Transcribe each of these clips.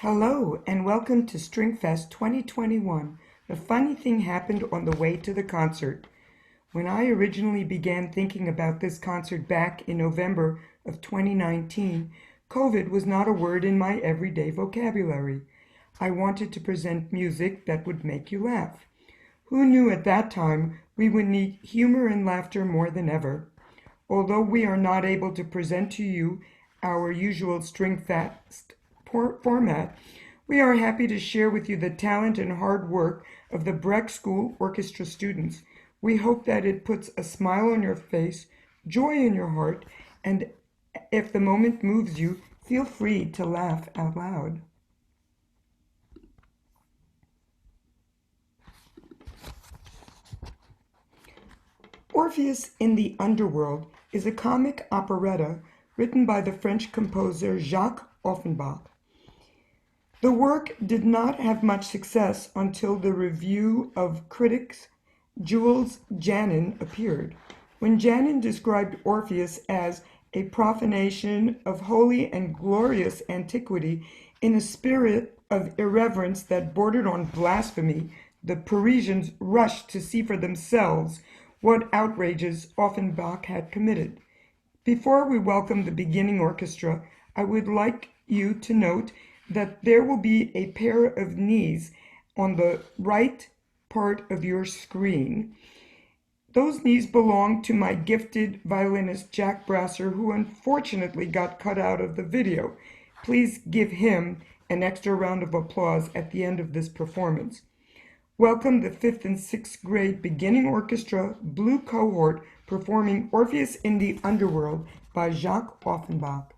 Hello and welcome to Stringfest 2021. A funny thing happened on the way to the concert. When I originally began thinking about this concert back in November of 2019, COVID was not a word in my everyday vocabulary. I wanted to present music that would make you laugh. Who knew at that time we would need humor and laughter more than ever? Although we are not able to present to you our usual Stringfest format, we are happy to share with you the talent and hard work of the Breck School Orchestra students. We hope that it puts a smile on your face, joy in your heart, and if the moment moves you, feel free to laugh out loud. Orpheus in the Underworld is a comic operetta written by the French composer Jacques Offenbach. The work did not have much success until the review of critics Jules Janin appeared. When Janin described Orpheus as a profanation of holy and glorious antiquity in a spirit of irreverence that bordered on blasphemy, the Parisians rushed to see for themselves what outrages Offenbach had committed. Before we welcome the beginning orchestra, I would like you to note that there will be a pair of knees on the right part of your screen. Those knees belong to my gifted violinist Jack Brasser, who unfortunately got cut out of the video. Please give him an extra round of applause at the end of this performance. Welcome the 5th and 6th grade beginning orchestra blue cohort performing Orpheus in the Underworld by Jacques Offenbach.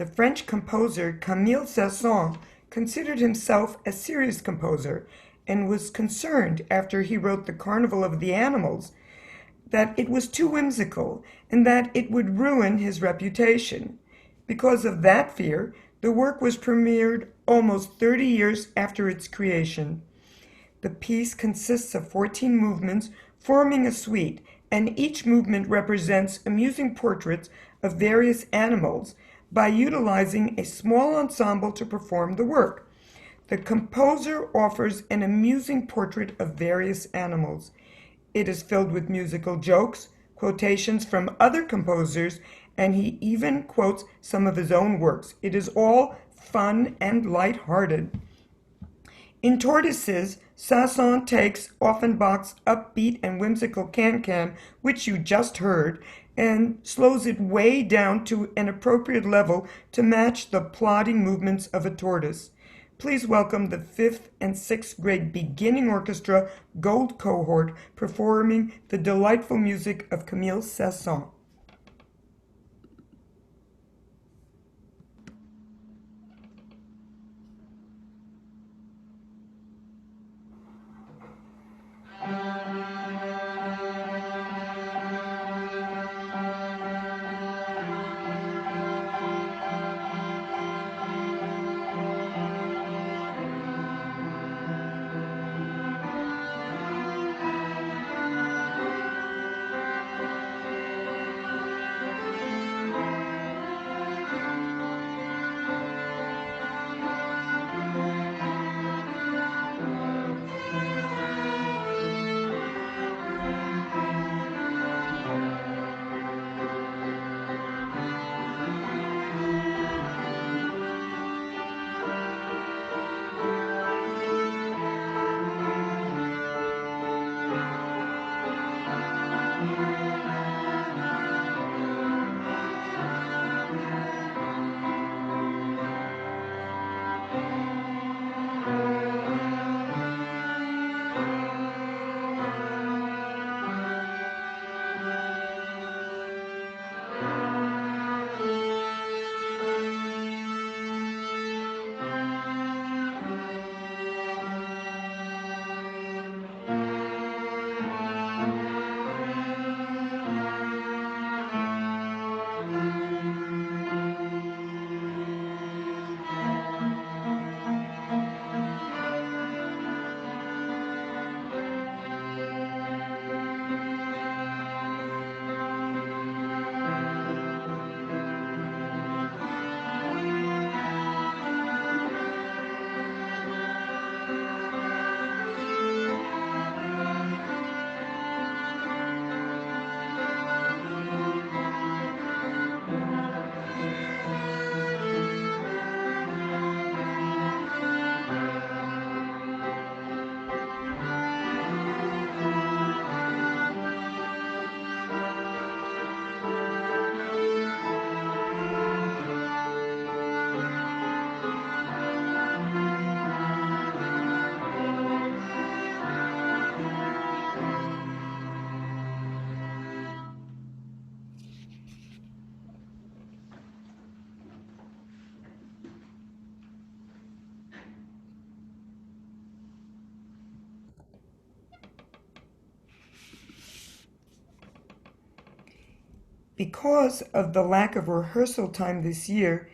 The French composer Camille Saint-Saëns considered himself a serious composer and was concerned after he wrote the Carnival of the Animals that it was too whimsical and that it would ruin his reputation. Because of that fear, the work was premiered almost 30 years after its creation. The piece consists of 14 movements forming a suite, and each movement represents amusing portraits of various animals by utilizing a small ensemble to perform the work. The composer offers an amusing portrait of various animals. It is filled with musical jokes, quotations from other composers, and he even quotes some of his own works. It is all fun and light-hearted. In Tortoises, Saint-Saëns takes Offenbach's upbeat and whimsical can-can, which you just heard, and slows it way down to an appropriate level to match the plodding movements of a tortoise. Please welcome the 5th and 6th grade beginning orchestra gold cohort performing the delightful music of Camille Saint-Saëns. Because of the lack of rehearsal time this year,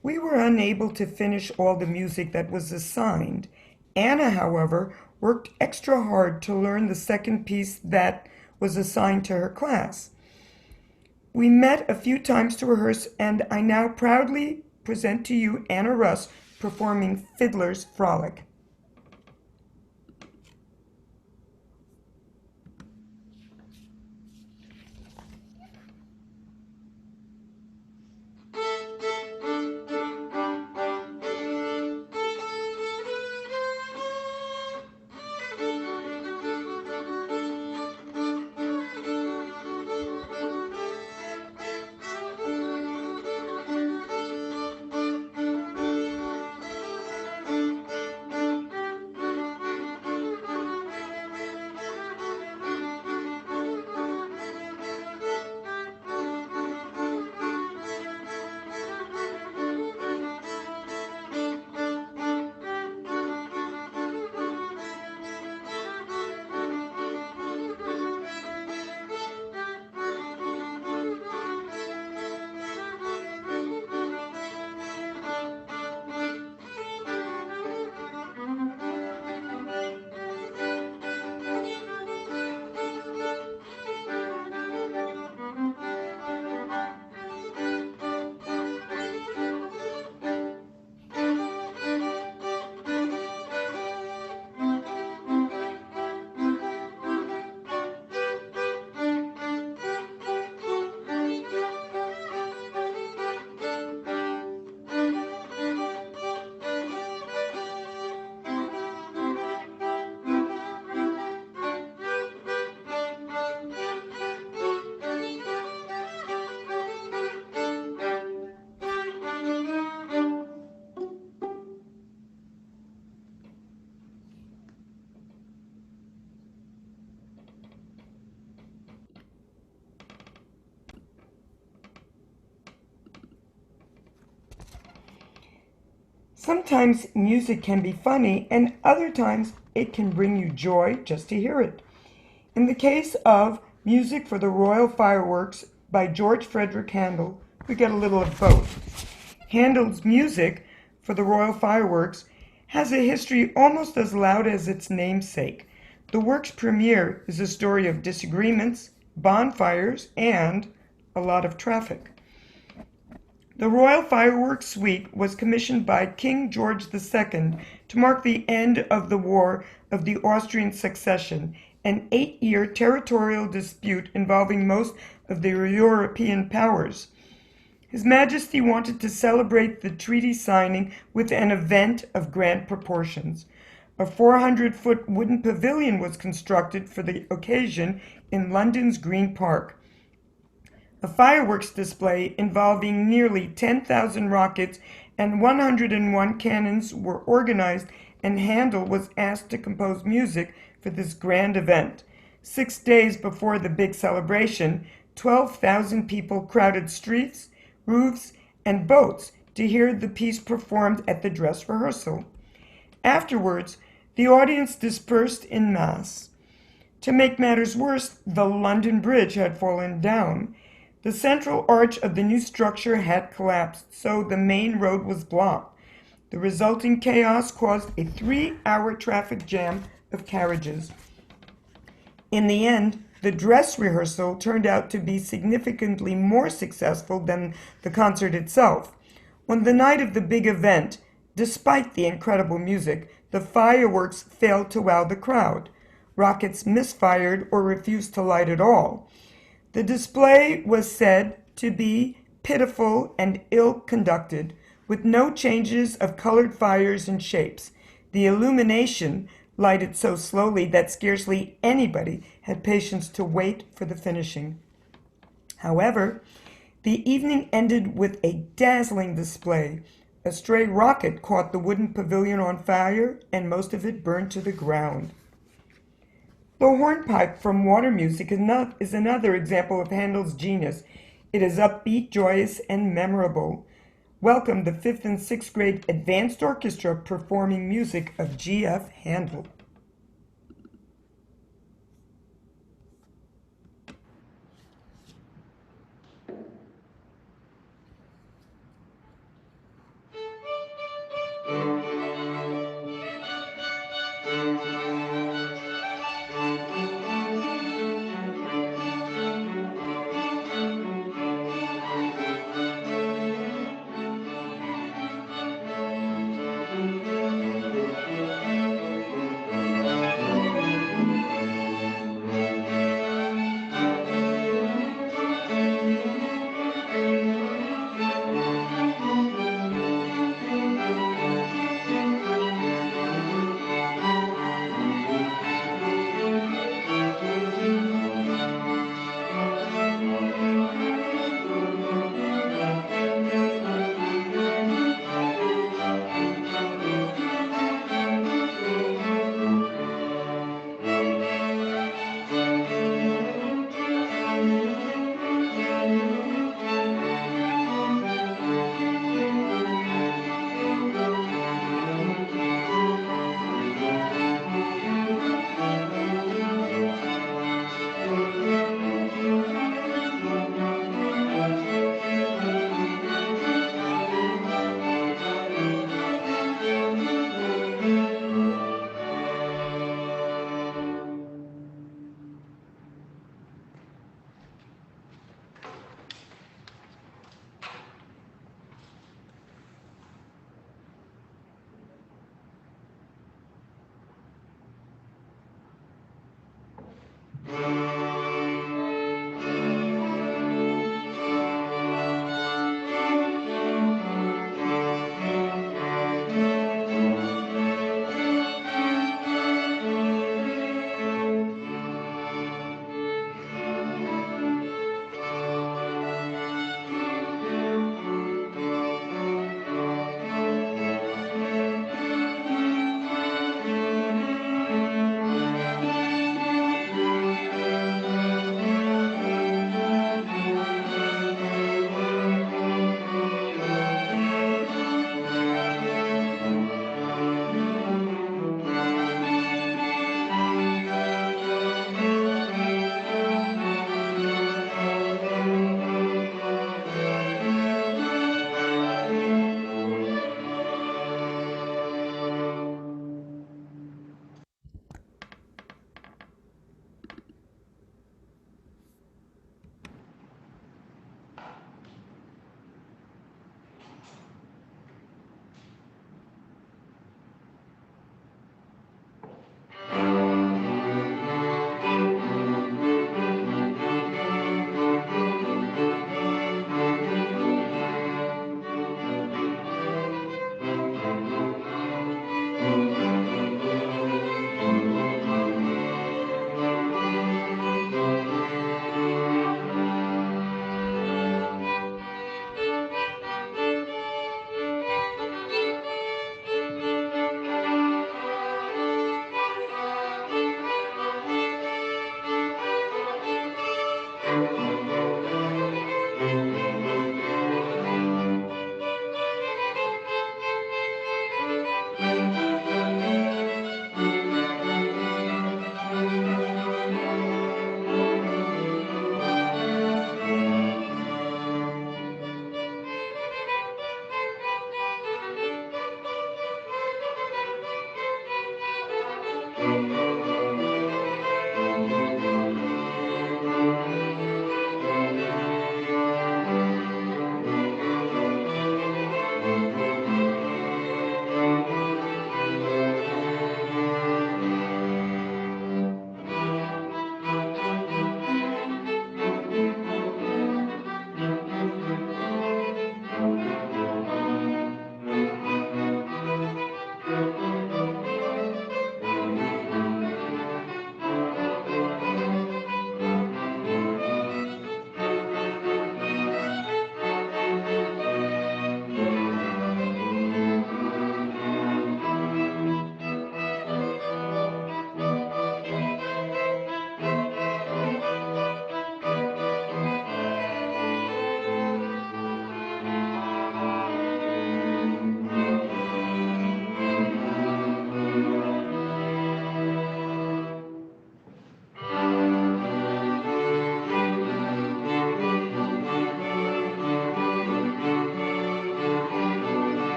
we were unable to finish all the music that was assigned. Anna, however, worked extra hard to learn the second piece that was assigned to her class. We met a few times to rehearse, and I now proudly present to you Anna Russ performing Fiddler's Frolic. Sometimes music can be funny, and other times it can bring you joy just to hear it. In the case of Music for the Royal Fireworks by George Frederick Handel, we get a little of both. Handel's music for the Royal Fireworks has a history almost as loud as its namesake. The work's premiere is a story of disagreements, bonfires, and a lot of traffic. The Royal Fireworks Suite was commissioned by King George II to mark the end of the War of the Austrian Succession, an 8-year territorial dispute involving most of the European powers. His Majesty wanted to celebrate the treaty signing with an event of grand proportions. A 400-foot wooden pavilion was constructed for the occasion in London's Green Park. A fireworks display involving nearly 10,000 rockets and 101 cannons were organized, and Handel was asked to compose music for this grand event. 6 days before the big celebration, 12,000 people crowded streets, roofs, and boats to hear the piece performed at the dress rehearsal. Afterwards, the audience dispersed en masse. To make matters worse, the London Bridge had fallen down. The central arch of the new structure had collapsed, so the main road was blocked. The resulting chaos caused a 3-hour traffic jam of carriages. In the end, the dress rehearsal turned out to be significantly more successful than the concert itself. On the night of the big event, despite the incredible music, the fireworks failed to wow the crowd. Rockets misfired or refused to light at all. The display was said to be pitiful and ill-conducted, with no changes of colored fires and shapes. The illumination lighted so slowly that scarcely anybody had patience to wait for the finishing. However, the evening ended with a dazzling display. A stray rocket caught the wooden pavilion on fire, and most of it burned to the ground. The hornpipe from Water Music is another example of Handel's genius. It is upbeat, joyous, and memorable. Welcome the 5th and 6th grade advanced orchestra performing music of G.F. Handel.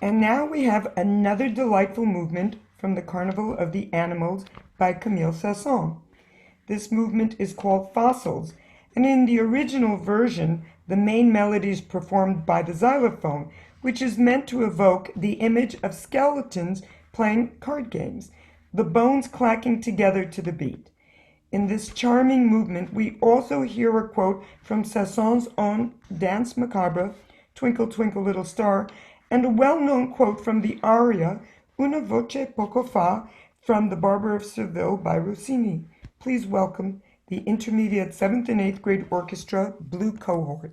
And now we have another delightful movement from the Carnival of the Animals by Camille Saint-Saëns. This movement is called Fossils, and in the original version, the main melody is performed by the xylophone, which is meant to evoke the image of skeletons playing card games, the bones clacking together to the beat. In this charming movement, we also hear a quote from Saint-Saëns' own Danse Macabre, Twinkle, Twinkle, Little Star, and a well-known quote from the aria Una voce poco fa from The Barber of Seville by Rossini. Please welcome the intermediate 7th and 8th grade orchestra, Blue Cohort.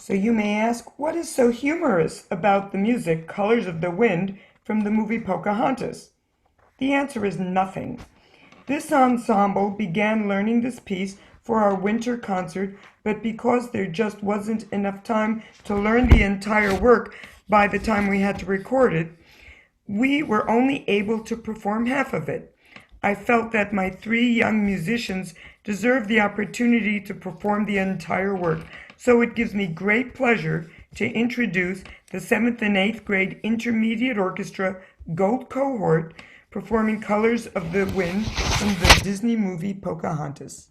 So you may ask, what is so humorous about the music Colors of the Wind from the movie Pocahontas? The answer is nothing. This ensemble began learning this piece for our winter concert, but because there just wasn't enough time to learn the entire work by the time we had to record it, we were only able to perform half of it. I felt that my 3 young musicians deserved the opportunity to perform the entire work, so it gives me great pleasure to introduce the 7th and 8th grade Intermediate Orchestra Gold Cohort performing Colors of the Wind from the Disney movie Pocahontas.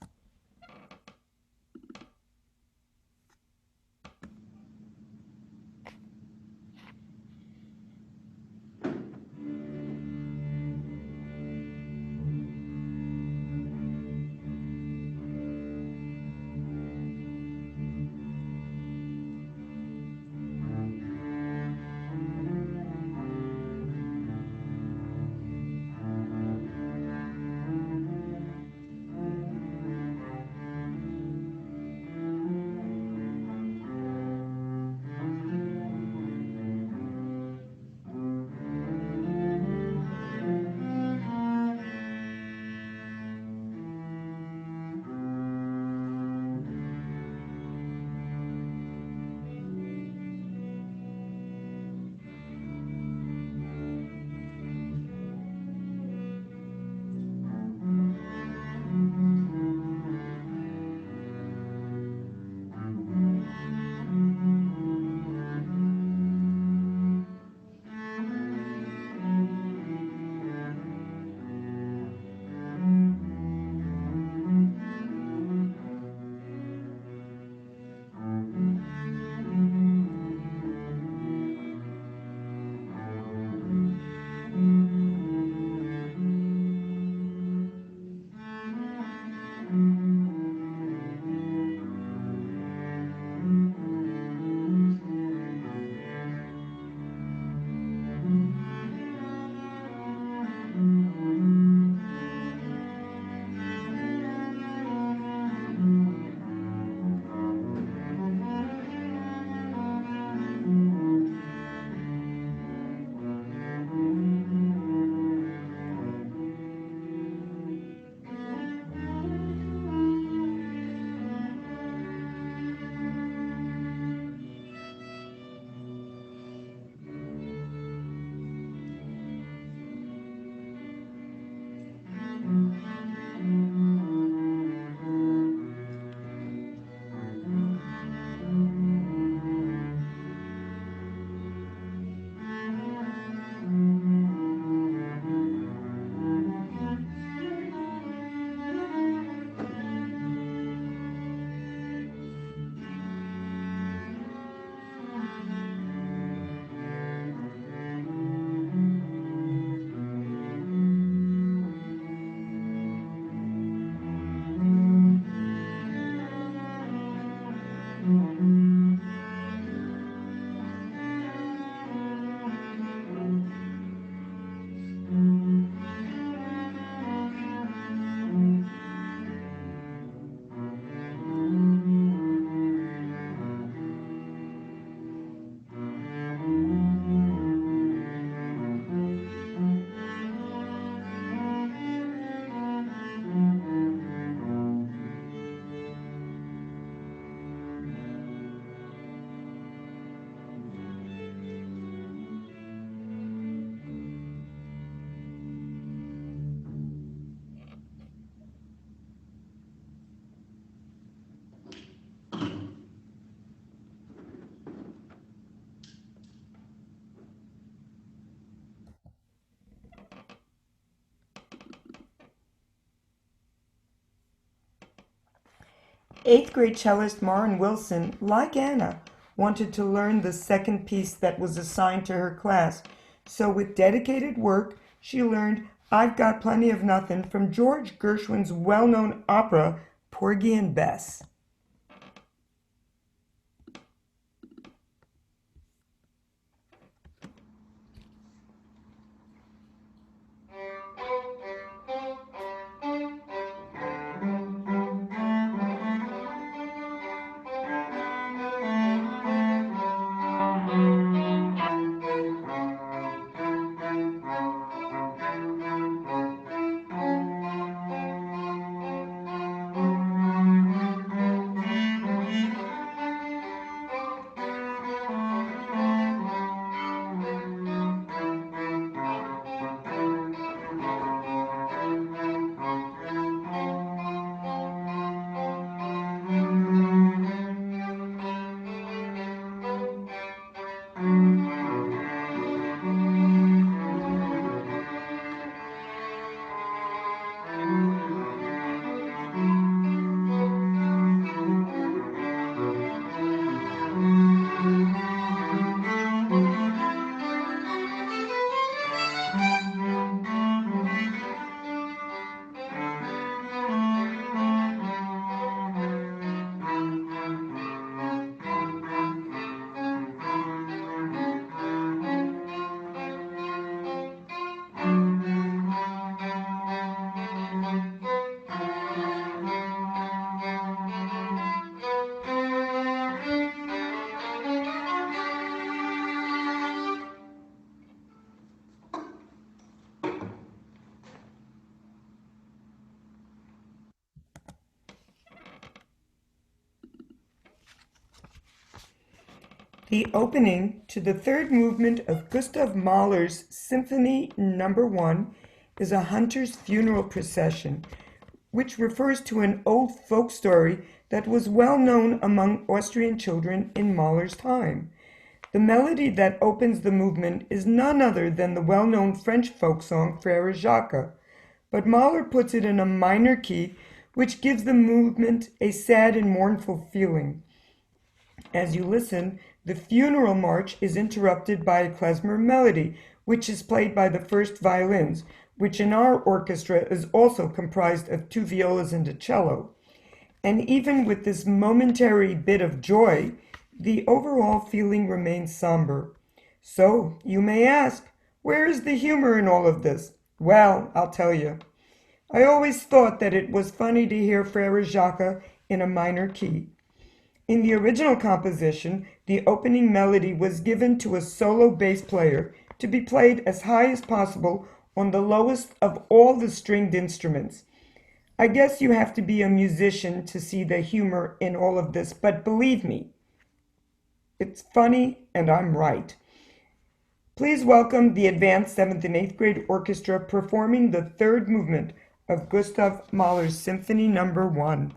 Eighth grade cellist Maren Wilson, like Anna, wanted to learn the second piece that was assigned to her class. So with dedicated work, she learned I've Got Plenty of Nothing from George Gershwin's well-known opera, Porgy and Bess. The opening to the third movement of Gustav Mahler's Symphony No. 1 is a hunter's funeral procession, which refers to an old folk story that was well known among Austrian children in Mahler's time. The melody that opens the movement is none other than the well-known French folk song Frère Jacques, but Mahler puts it in a minor key, which gives the movement a sad and mournful feeling. As you listen, the funeral march is interrupted by a klezmer melody, which is played by the first violins, which in our orchestra is also comprised of two violas and a cello. And even with this momentary bit of joy, the overall feeling remains somber. So, you may ask, where is the humor in all of this? Well, I'll tell you. I always thought that it was funny to hear Frère Jacques in a minor key. In the original composition, the opening melody was given to a solo bass player to be played as high as possible on the lowest of all the stringed instruments. I guess you have to be a musician to see the humor in all of this, but believe me, it's funny and I'm right. Please welcome the Advanced 7th and 8th grade orchestra performing the third movement of Gustav Mahler's Symphony No. 1.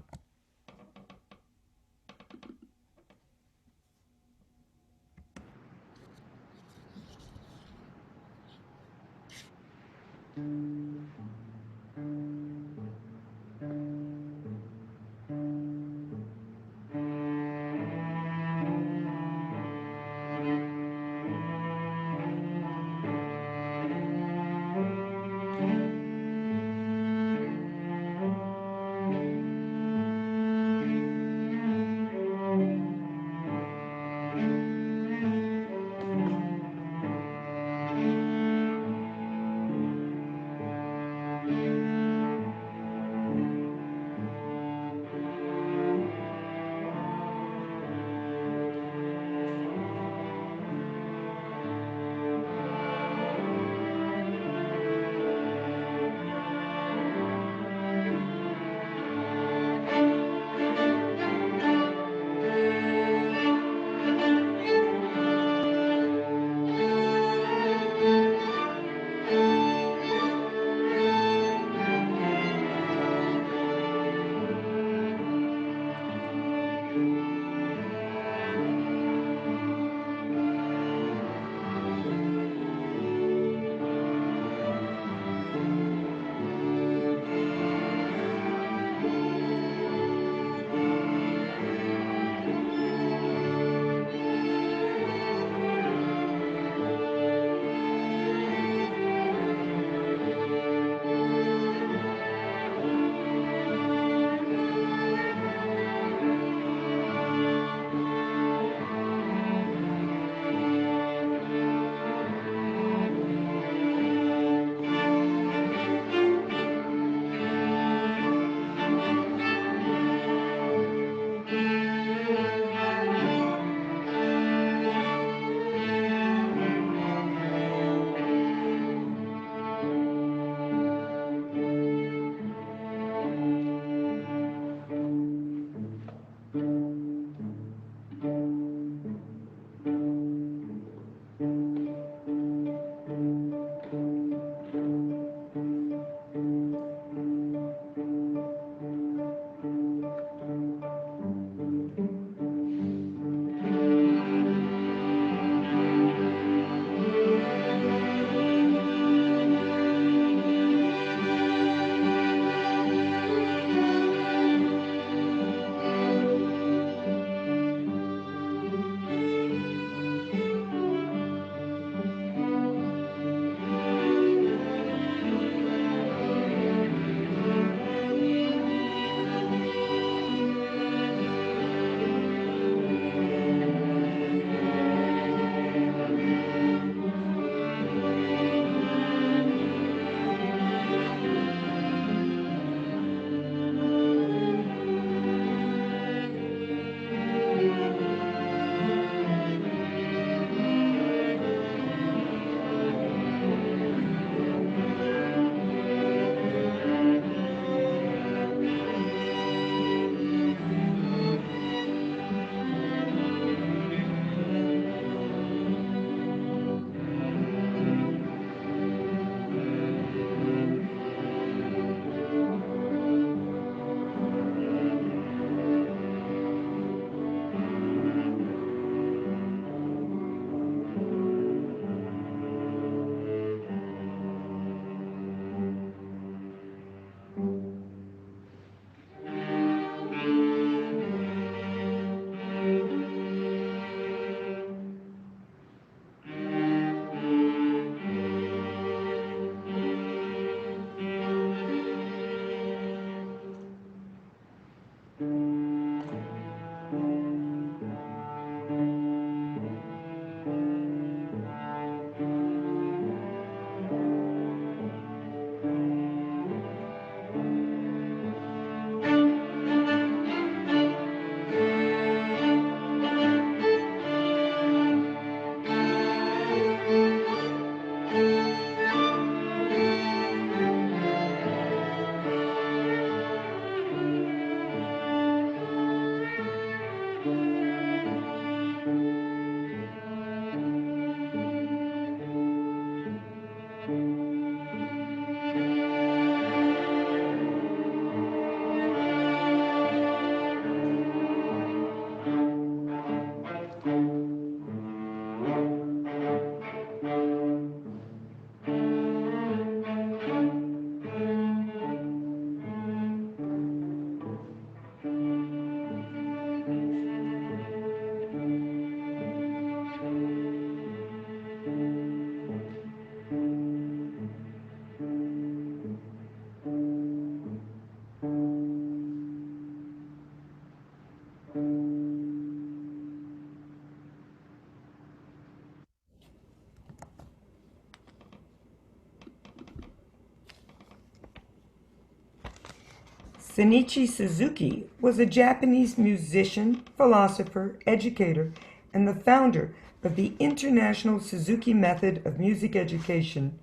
Shinichi Suzuki was a Japanese musician, philosopher, educator, and the founder of the International Suzuki Method of Music Education.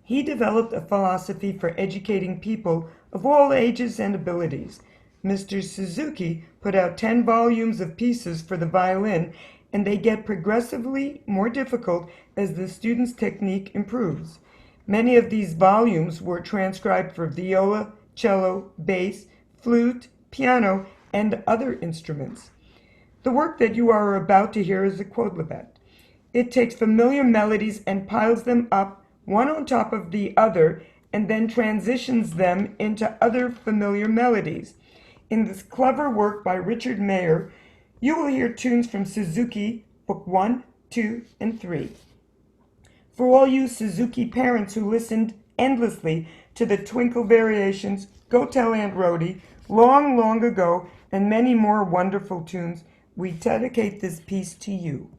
He developed a philosophy for educating people of all ages and abilities. Mr. Suzuki put out 10 volumes of pieces for the violin, and they get progressively more difficult as the student's technique improves. Many of these volumes were transcribed for viola, cello, bass, flute, piano, and other instruments. The work that you are about to hear is a quodlibet. It takes familiar melodies and piles them up one on top of the other, and then transitions them into other familiar melodies. In this clever work by Richard Mayer, you will hear tunes from Suzuki, Book 1, 2, and 3. For all you Suzuki parents who listened endlessly to the Twinkle Variations, Go Tell Aunt Rhody, Long, Long Ago, and many more wonderful tunes, we dedicate this piece to you.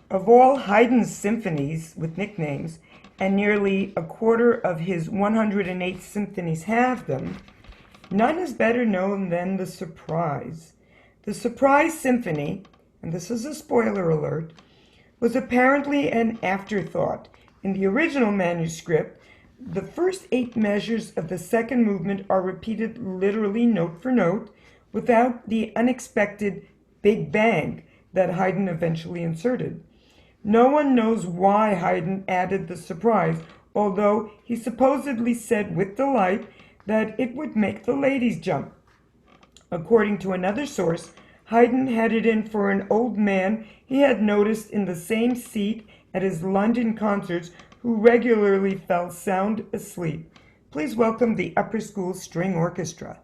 Of all Haydn's symphonies with nicknames, and nearly a quarter of his 108 symphonies have them, none is better known than the Surprise. The Surprise Symphony, and this is a spoiler alert, was apparently an afterthought. In the original manuscript, The first 8 measures of the second movement are repeated literally note for note, without the unexpected big bang that Haydn eventually inserted. No one knows why Haydn added the surprise, although he supposedly said with delight that it would make the ladies jump. According to another source, Haydn had it in for an old man he had noticed in the same seat at his London concerts who regularly fell sound asleep. Please welcome the Upper School String Orchestra.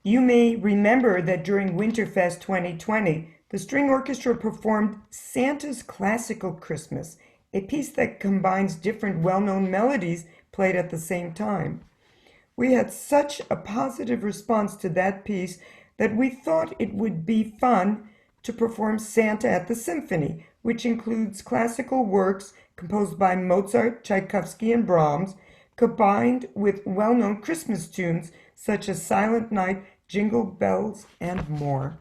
You may remember that during Winterfest 2020, the string orchestra performed Santa's Classical Christmas, a piece that combines different well-known melodies played at the same time. We had such a positive response to that piece that we thought it would be fun to perform Santa at the Symphony, which includes classical works composed by Mozart, Tchaikovsky, and Brahms, combined with well-known Christmas tunes such as Silent Night, Jingle Bells, and more.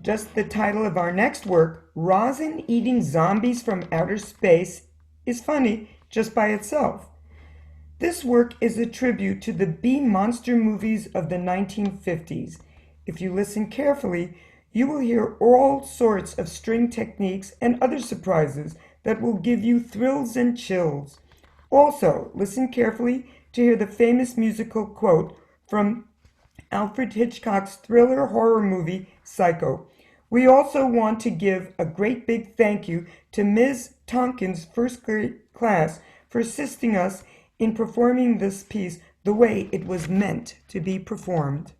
Just the title of our next work, Rosin Eating Zombies from Outer Space, is funny just by itself. This work is a tribute to the B-monster movies of the 1950s. If you listen carefully, you will hear all sorts of string techniques and other surprises that will give you thrills and chills. Also, listen carefully to hear the famous musical quote from Alfred Hitchcock's thriller horror movie, Psycho. We also want to give a great big thank you to Ms. Tonkin's first grade class for assisting us in performing this piece the way it was meant to be performed.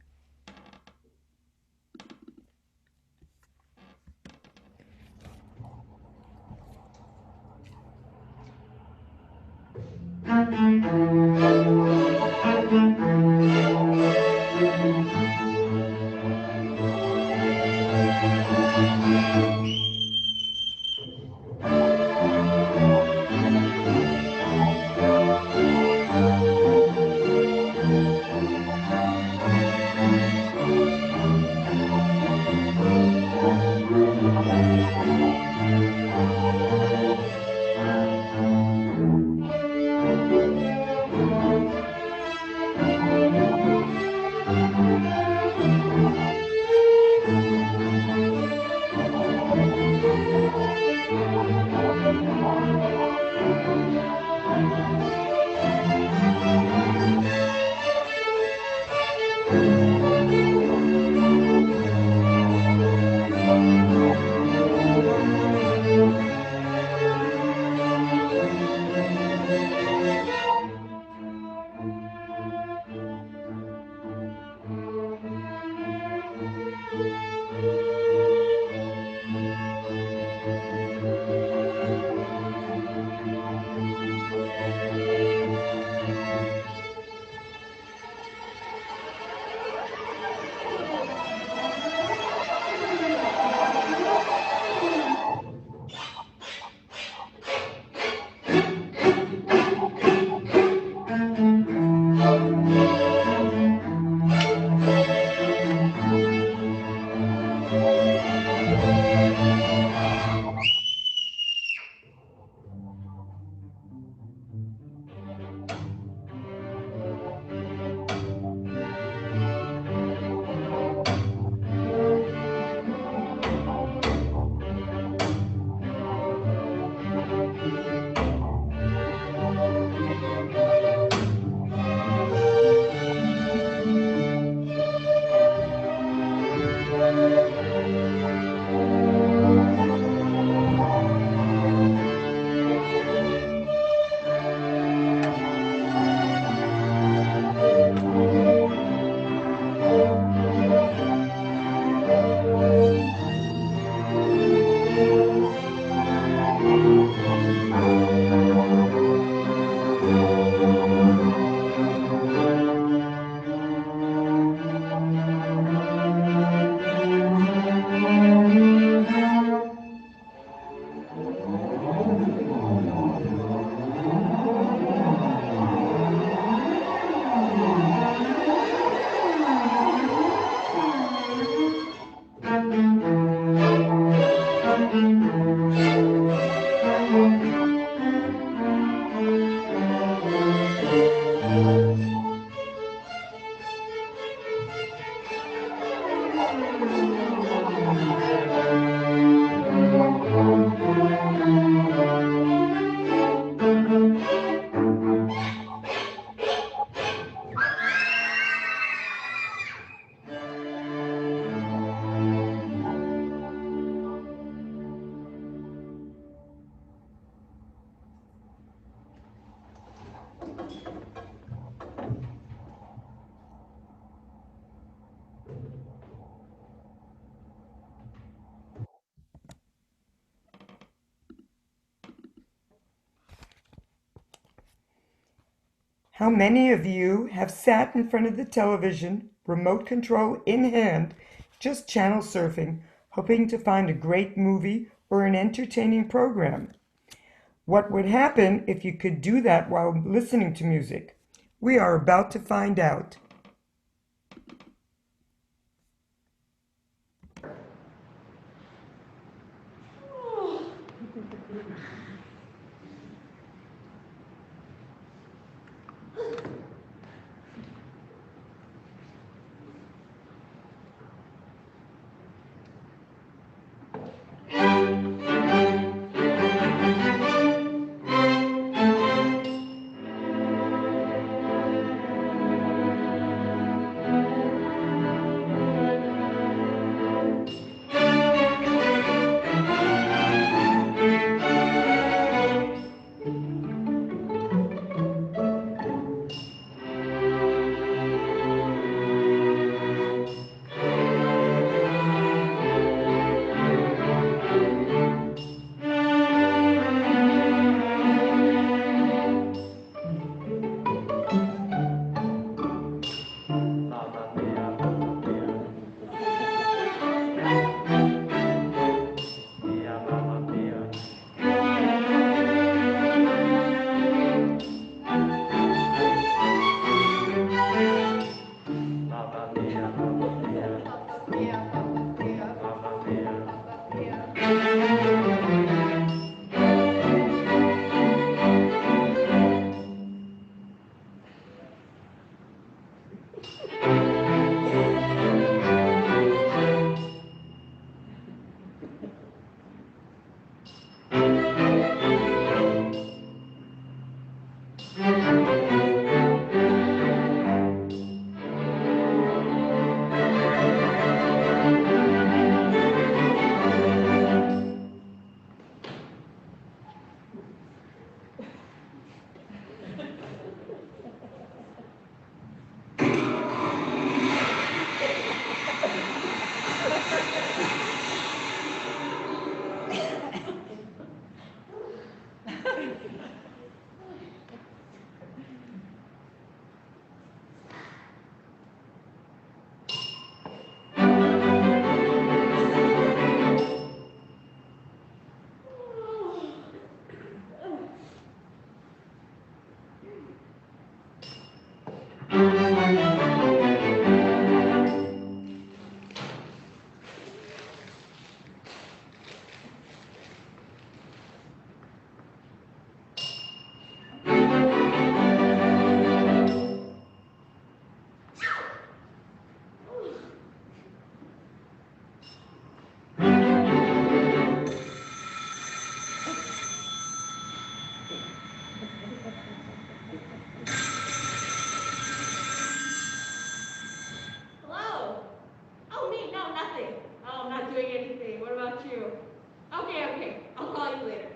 How many of you have sat in front of the television, remote control in hand, just channel surfing, hoping to find a great movie or an entertaining program? What would happen if you could do that while listening to music? We are about to find out. I'm not doing anything. What about you? Okay. I'll call you later.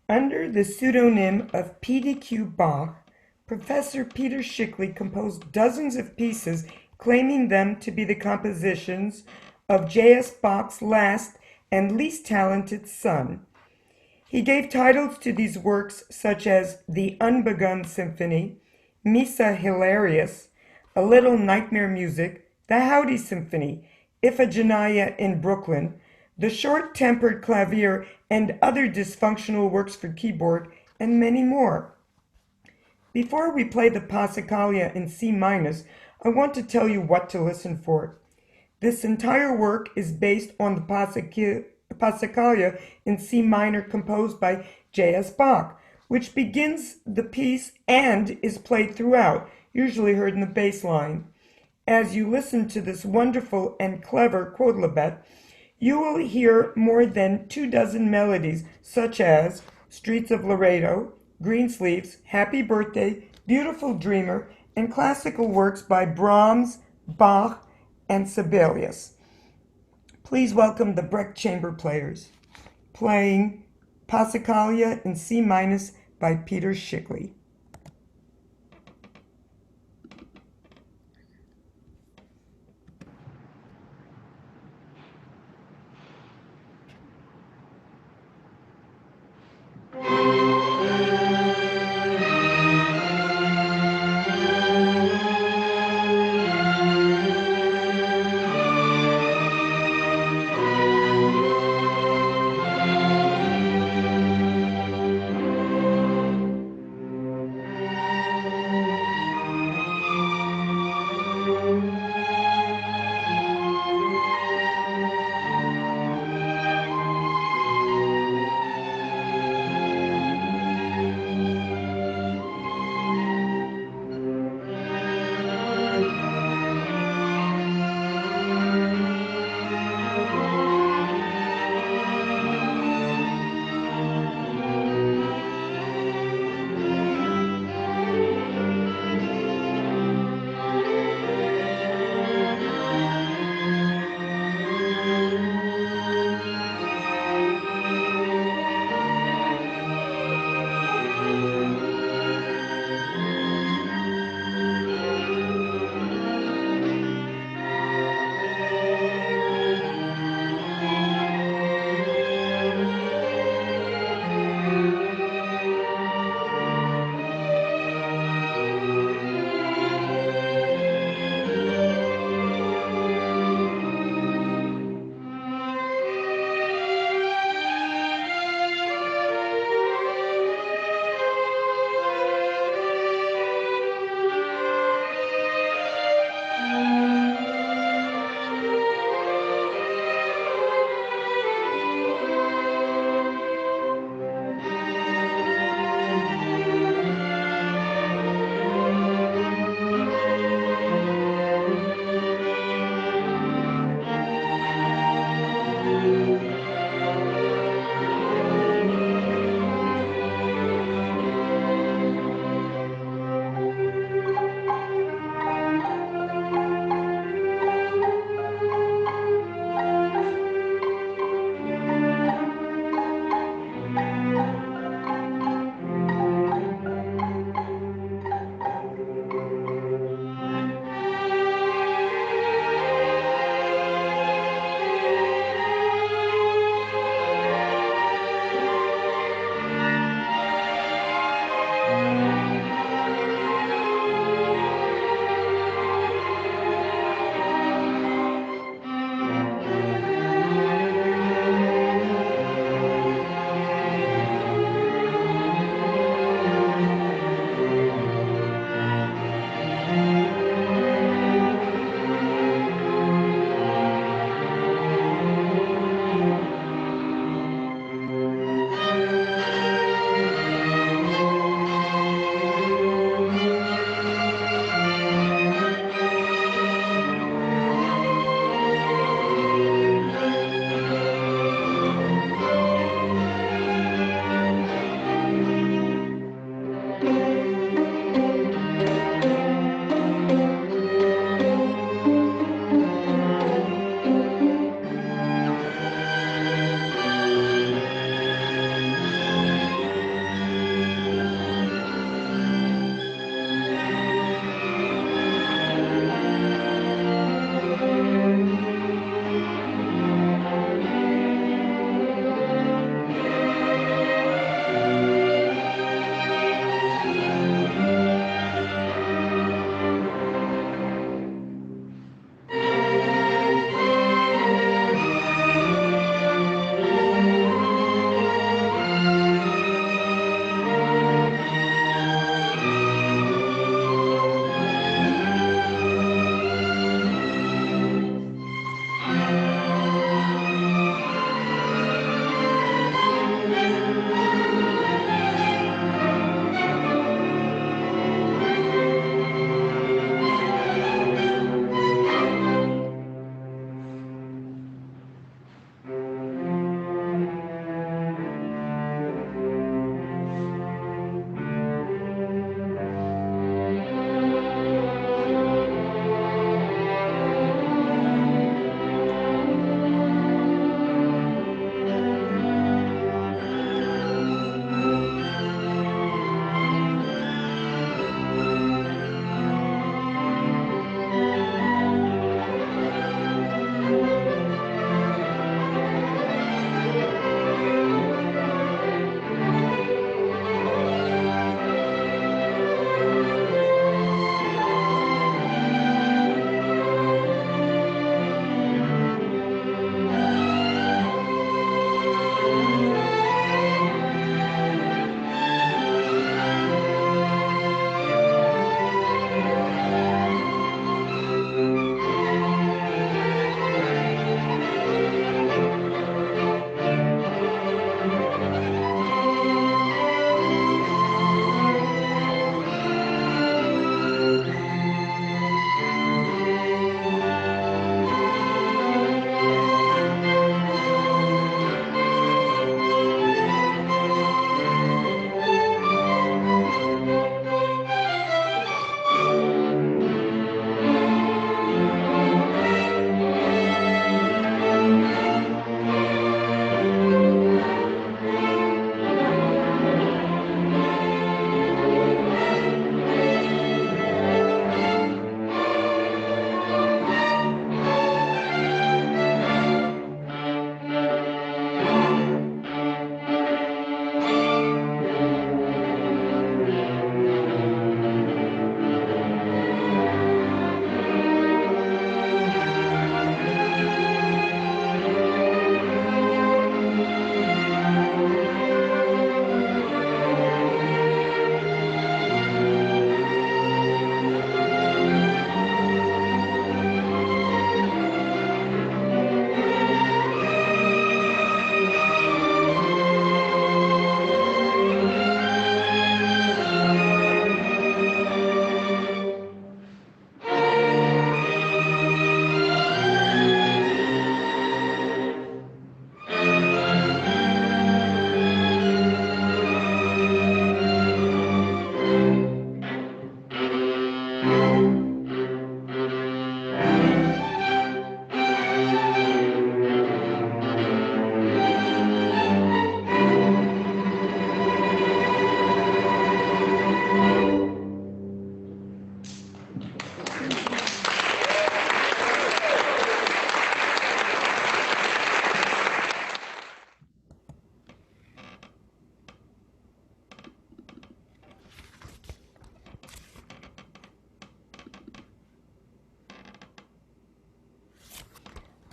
Under the pseudonym of P.D.Q. Bach, Professor Peter Schickli composed dozens of pieces claiming them to be the compositions of J.S. Bach's last and least talented son. He gave titles to these works such as The Unbegun Symphony, Missa Hilarious, A Little Nightmare Music, The Howdy Symphony, Iphigenia in Brooklyn, The Short-Tempered Clavier and Other Dysfunctional Works for Keyboard, and many more. Before we play the Passacaglia in C minus, I want to tell you what to listen for. This entire work is based on the Passacaglia in C minor composed by J.S. Bach, which begins the piece and is played throughout, usually heard in the bass line. As you listen to this wonderful and clever quodlibet, you will hear more than 24 melodies such as Streets of Laredo, Greensleeves, Happy Birthday, Beautiful Dreamer, and classical works by Brahms, Bach, and Sibelius. Please welcome the Breck Chamber Players, playing Passacaglia in C minus by Peter Schickli.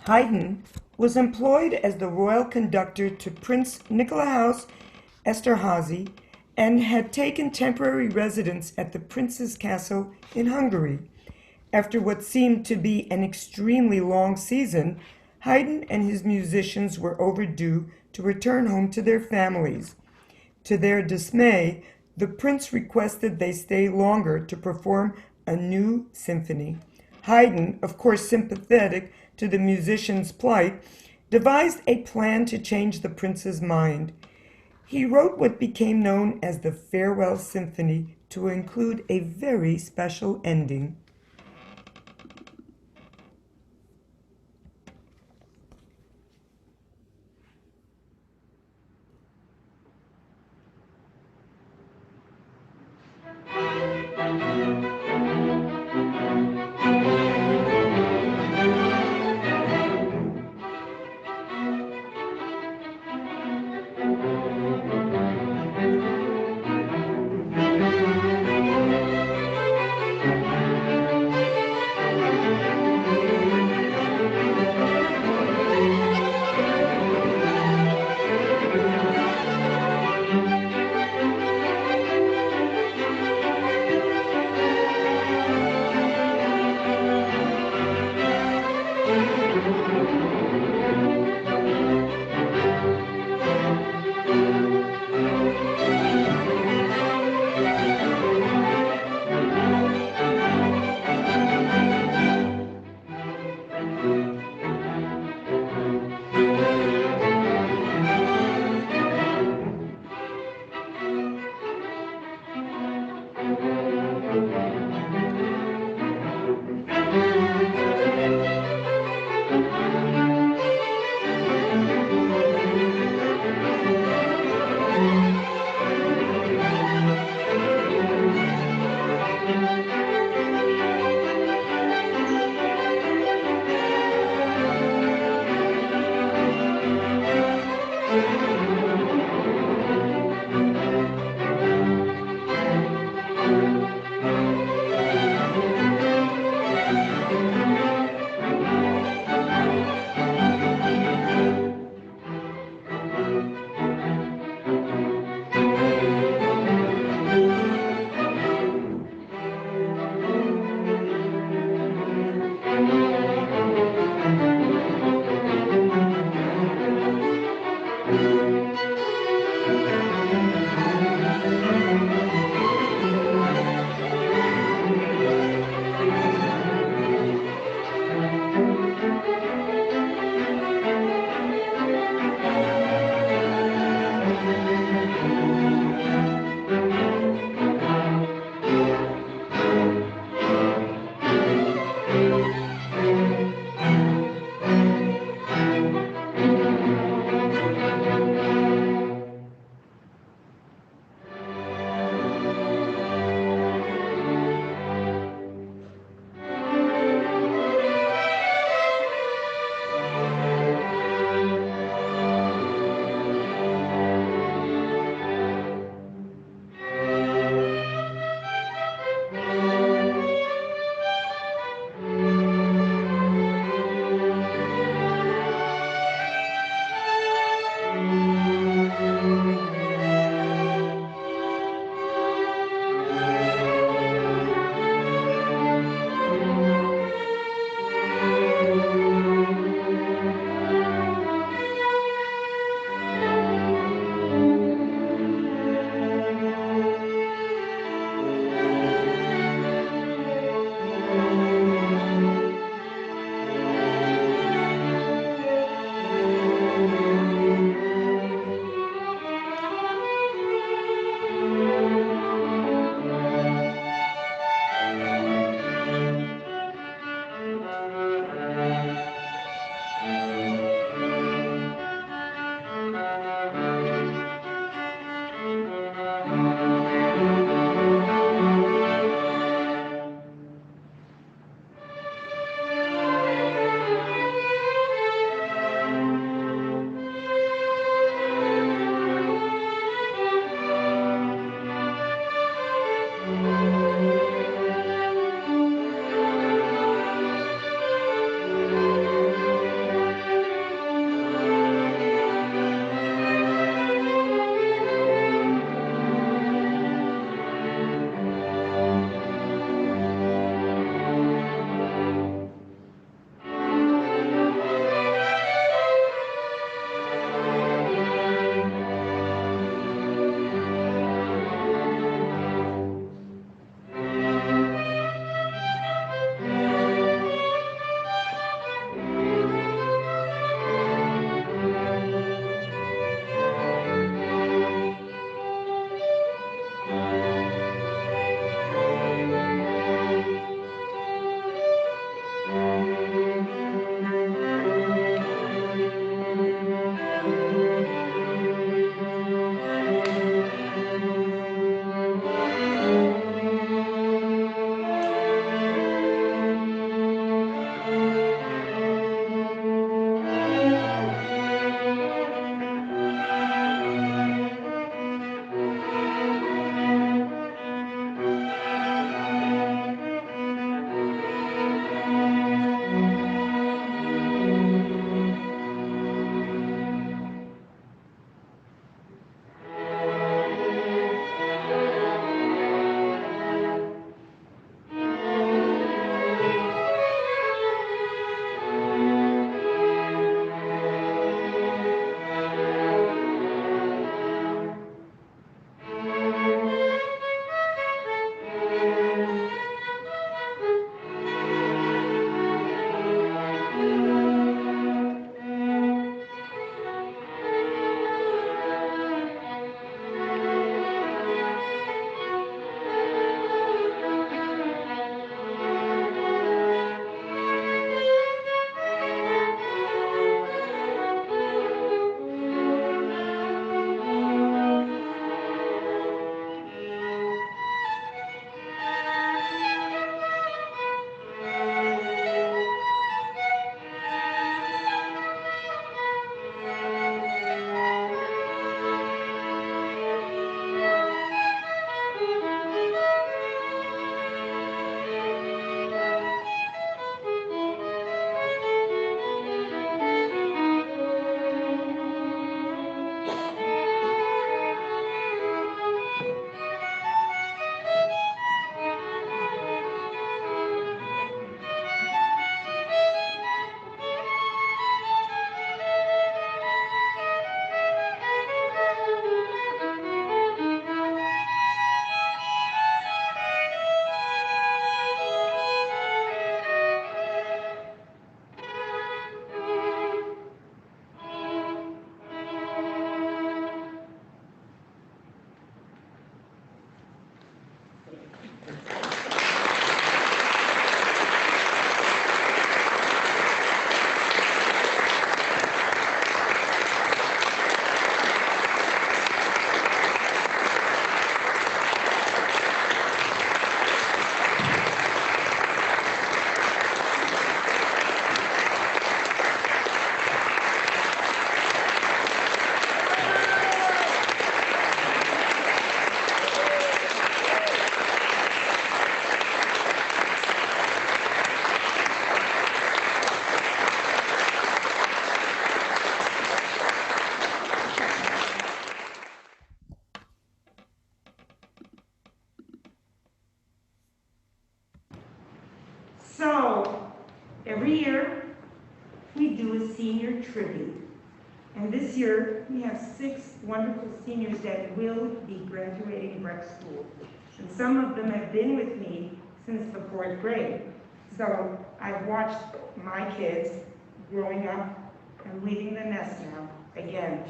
Haydn was employed as the royal conductor to Prince Nikolaus Esterházy and had taken temporary residence at the prince's castle in Hungary. After what seemed to be an extremely long season, Haydn and his musicians were overdue to return home to their families. To their dismay, the prince requested they stay longer to perform a new symphony. Haydn, of course sympathetic to the musicians' plight, devised a plan to change the prince's mind. He wrote what became known as the Farewell Symphony to include a very special ending. Every year, we do a senior tribute. And this year, we have 6 wonderful seniors that will be graduating Breck School. And some of them have been with me since the 4th grade. So I've watched my kids growing up and leaving the nest now, again.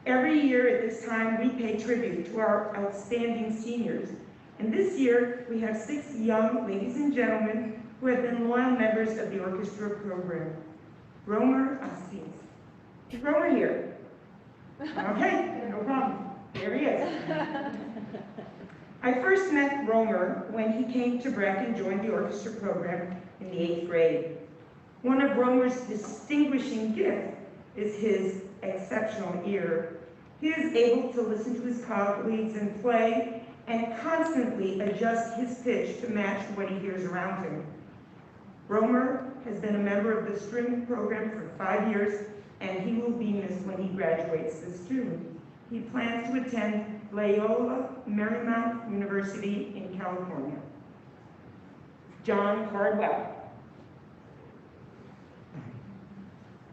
Every year at this time, we pay tribute to our outstanding seniors. And this year, we have 6 young ladies and gentlemen who have been loyal members of the orchestra program. Romer Assis. Is Romer here? Okay, no problem. There he is. I first met Romer when he came to Breck and joined the orchestra program in the 8th grade. One of Romer's distinguishing gifts is his exceptional ear. He is able to listen to his colleagues and play and constantly adjust his pitch to match what he hears around him. Romer has been a member of the string program for 5 years, and he will be missed when he graduates this June. He plans to attend Loyola Marymount University in California. John Cardwell.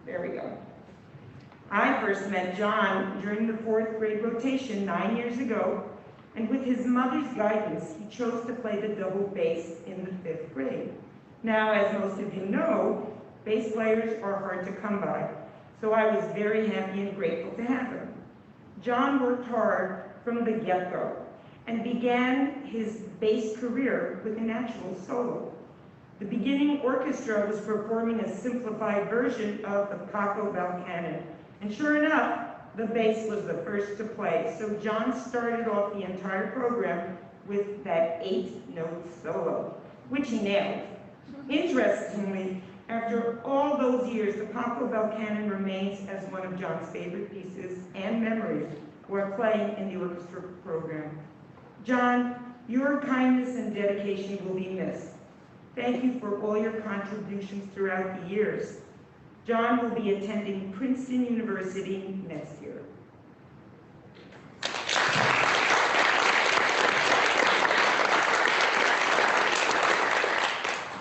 There we go. I first met John during the 4th grade rotation 9 years ago, and with his mother's guidance, he chose to play the double bass in the 5th grade. Now, as most of you know, bass players are hard to come by, so I was very happy and grateful to have him. John worked hard from the get-go and began his bass career with an actual solo. The beginning orchestra was performing a simplified version of the Paco Bell Canon, and sure enough, the bass was the first to play. So John started off the entire program with that 8-note solo, which he nailed. Interestingly, after all those years, the Paco Bell Canon remains as one of John's favorite pieces and memories while playing in the orchestra program. John, your kindness and dedication will be missed. Thank you for all your contributions throughout the years. John will be attending Princeton University next year.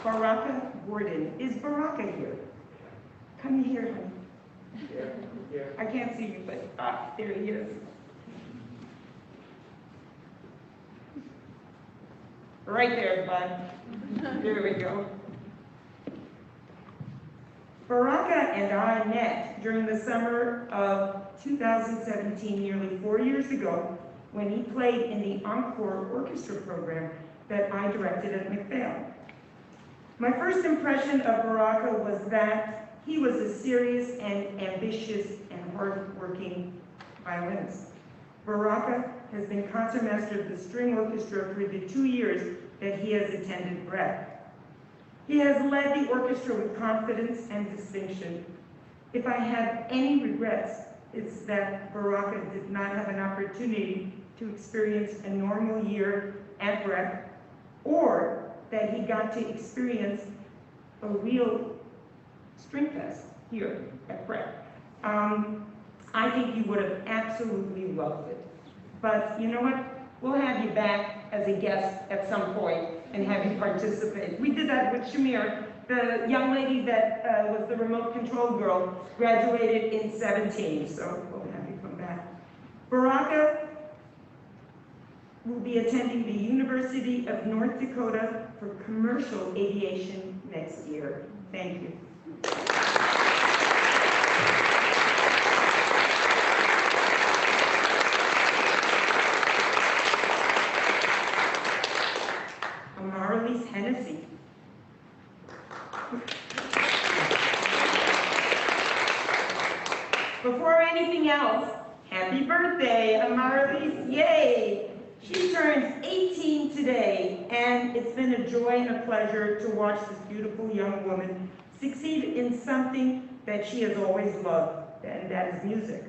Baraka Gordon. Is Baraka here? Come here, honey. Here. I can't see you, but there he is. Right there, bud. There we go. Baraka and I met during the summer of 2017, nearly 4 years ago, when he played in the Encore Orchestra program that I directed at McPhail. My first impression of Baraka was that he was a serious and ambitious and hard-working violinist. Baraka has been concertmaster of the string orchestra for the 2 years that he has attended Breck. He has led the orchestra with confidence and distinction. If I have any regrets, it's that Baraka did not have an opportunity to experience a normal year at Breck, or that he got to experience a real Stringfest here at Breck. I think you would have absolutely loved it. But you know what? We'll have you back as a guest at some point and have you participate. We did that with Chameer. The young lady that was the remote control girl graduated in 17, so we'll have you come back. Baraka will be attending the University of North Dakota for commercial aviation next year. Thank you. Amaryllis Hennessy. Before anything else, happy birthday, Amaryllis, yay! She turns 18 today, and it's been a joy and a pleasure to watch this beautiful young woman succeed in something that she has always loved, and that is music.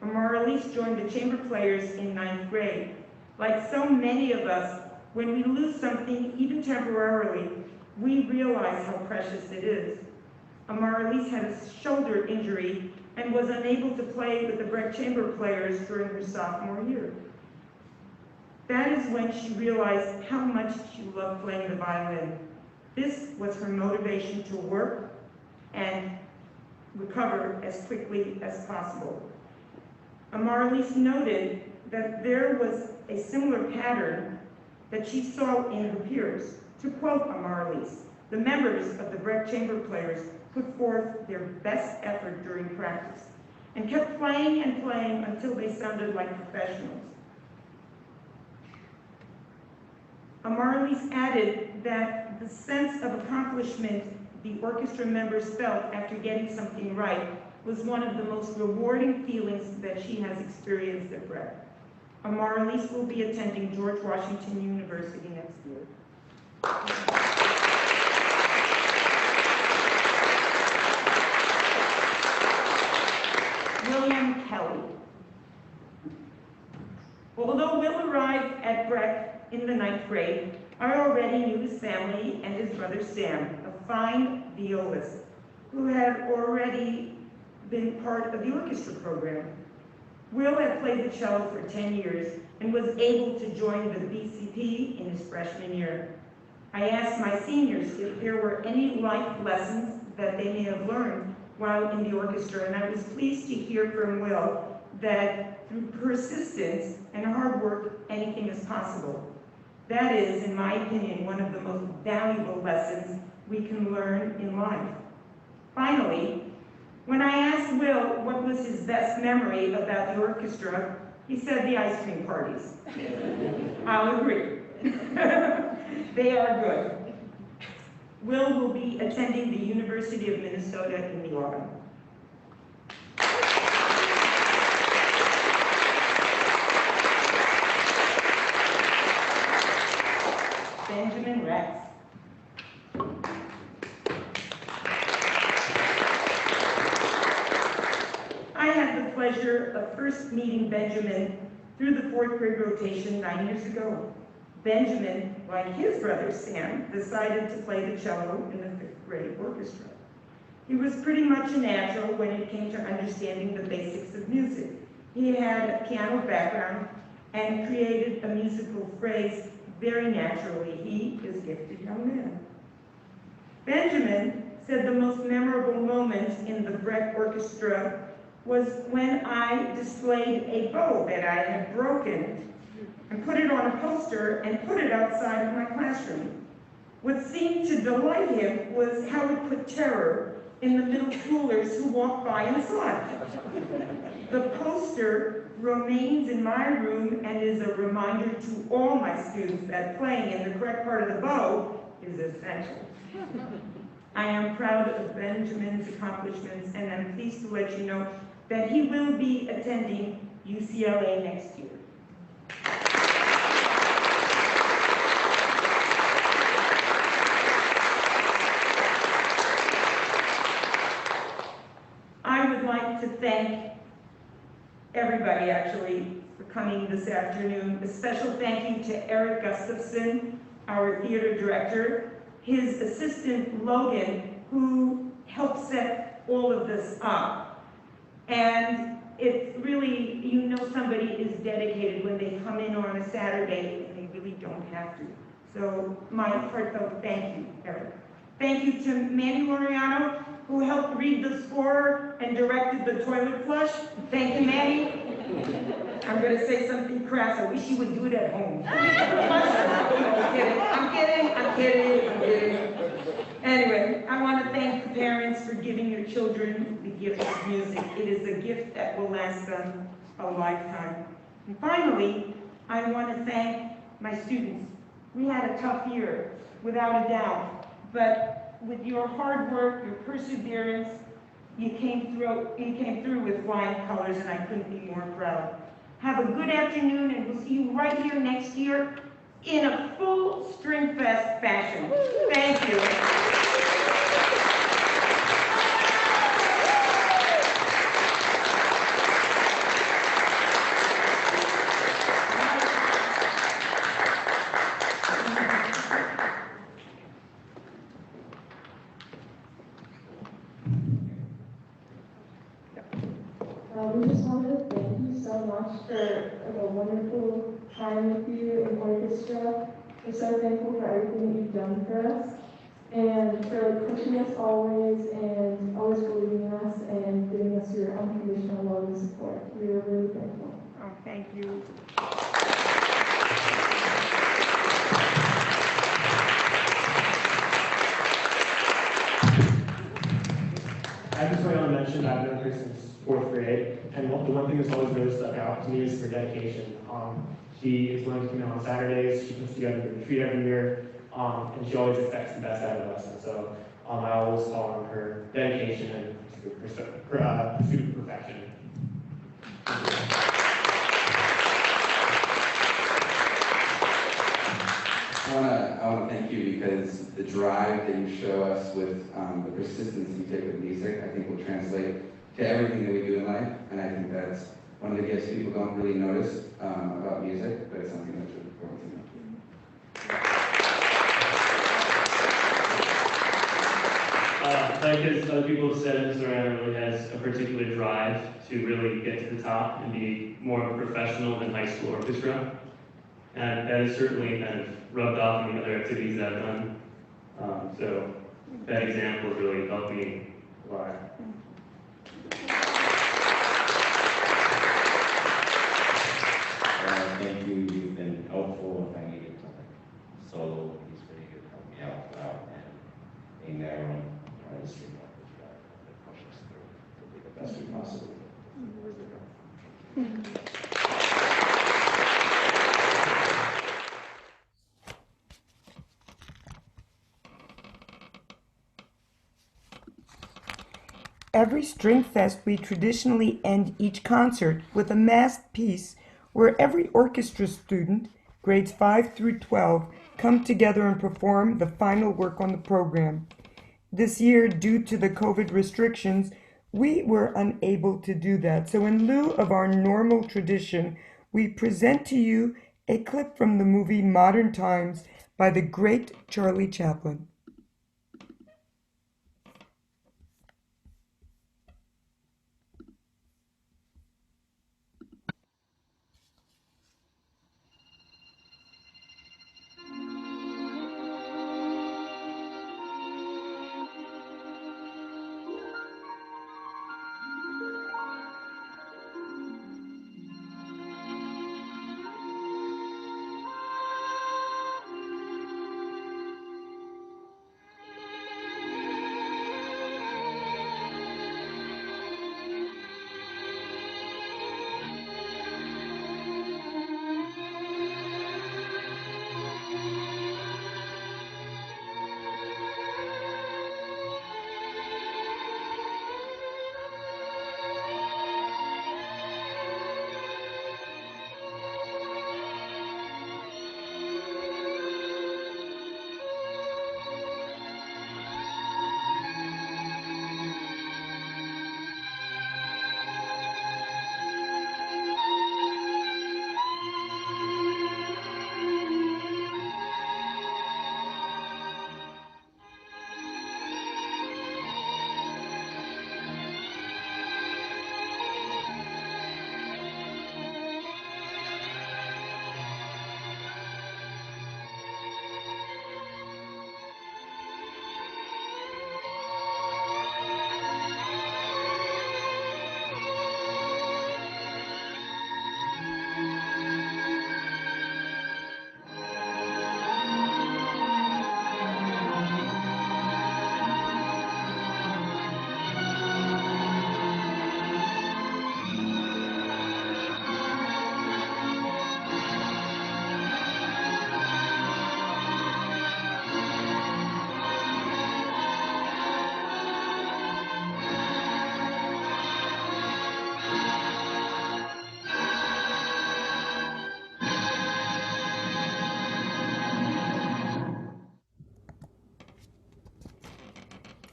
Amaryllis joined the chamber players in 9th grade. Like so many of us, when we lose something, even temporarily, we realize how precious it is. Amaryllis had a shoulder injury and was unable to play with the Breck chamber players during her sophomore year. That is when she realized how much she loved playing the violin. This was her motivation to work and recover as quickly as possible. Amaryllis noted that there was a similar pattern that she saw in her peers. To quote Amaryllis, the members of the Breck chamber players put forth their best effort during practice and kept playing and playing until they sounded like professionals. Amaryllis added that the sense of accomplishment the orchestra members felt after getting something right was one of the most rewarding feelings that she has experienced at Breck. Amaryllis will be attending George Washington University next year. William Kelly. Although Will arrived at Breck in the 9th grade, I already knew his family and his brother Sam, a fine violist who had already been part of the orchestra program. Will had played the cello for 10 years and was able to join the BCP in his freshman year. I asked my seniors if there were any life lessons that they may have learned while in the orchestra, and I was pleased to hear from Will that through persistence and hard work, anything is possible. That is, in my opinion, one of the most valuable lessons we can learn in life. Finally, when I asked Will what was his best memory about the orchestra, he said the ice cream parties. I'll agree. They are good. Will be attending the University of Minnesota in the autumn. Benjamin Rex. I had the pleasure of first meeting Benjamin through the 4th grade rotation 9 years ago. Benjamin, like his brother Sam, decided to play the cello in the 5th grade orchestra. He was pretty much a natural when it came to understanding the basics of music. He had a piano background and created a musical phrase very naturally. He is a gifted young man. Benjamin said the most memorable moment in the Breck Orchestra was when I displayed a bow that I had broken and put it on a poster and put it outside of my classroom. What seemed to delight him was how it put terror in the middle schoolers who walked by and saw it. The poster remains in my room and is a reminder to all my students that playing in the correct part of the bow is essential. I am proud of Benjamin's accomplishments, and I'm pleased to let you know that he will be attending UCLA next year. I would like to thank everybody, actually, for coming this afternoon. A special thank you to Eric Gustafson, our theater director, his assistant, Logan, who helped set all of this up. And it's really, you know somebody is dedicated when they come in on a Saturday and they really don't have to. So my heartfelt thank you, Eric. Thank you to Melita Laureano, who helped read the score and directed the toilet flush. Thank you, Manny. I'm going to say something crass. I wish you would do it at home. I'm kidding. Anyway, I want to thank the parents for giving your children the gift of music. It is a gift that will last them a lifetime. And finally, I want to thank my students. We had a tough year, without a doubt, but with your hard work, your perseverance, you came through with flying colors, and I couldn't be more proud. Have a good afternoon, and we'll see you right here next year in a full Stringfest fashion. Thank you. We just wanted to thank you so much for a wonderful time with you in orchestra. We're so thankful for everything that you've done for us. and for pushing us always and always believing in us and giving us your unconditional love and support. We are really thankful. Oh, thank you. I just want to mention that I've known her since 4th grade, and the one thing that's always really stuck out to me is her dedication. She is willing to come in on Saturdays, she puts together a retreat every year, and she always expects the best out of us. And so I always call on her dedication and pursuit of perfection. I want to thank you because the drive that you show us with the persistence you take with music, I think will translate to everything that we do in life. And I think that's one of the gifts people don't really notice about music, but it's something that's really important to know. Like as other people have said, Ms. Laureano really has a particular drive to really get to the top and be more of a professional than high school orchestra. And that is certainly kind of rubbed off in the other activities that I've done. So that example really helped me a lot. Thank you. You've been helpful. If I needed to solo, he's really good to help me out and being there on the stream orchestra that push us through to be the best we possibly can. Every Stringfest, we traditionally end each concert with a masked piece where every orchestra student, grades 5 through 12, come together and perform the final work on the program. This year, due to the COVID restrictions, we were unable to do that. So in lieu of our normal tradition, we present to you a clip from the movie Modern Times by the great Charlie Chaplin.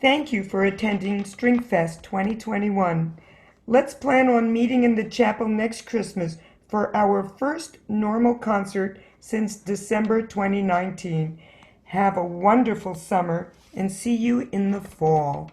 Thank you for attending Stringfest 2021. Let's plan on meeting in the chapel next Christmas for our first normal concert since December 2019. Have a wonderful summer and see you in the fall.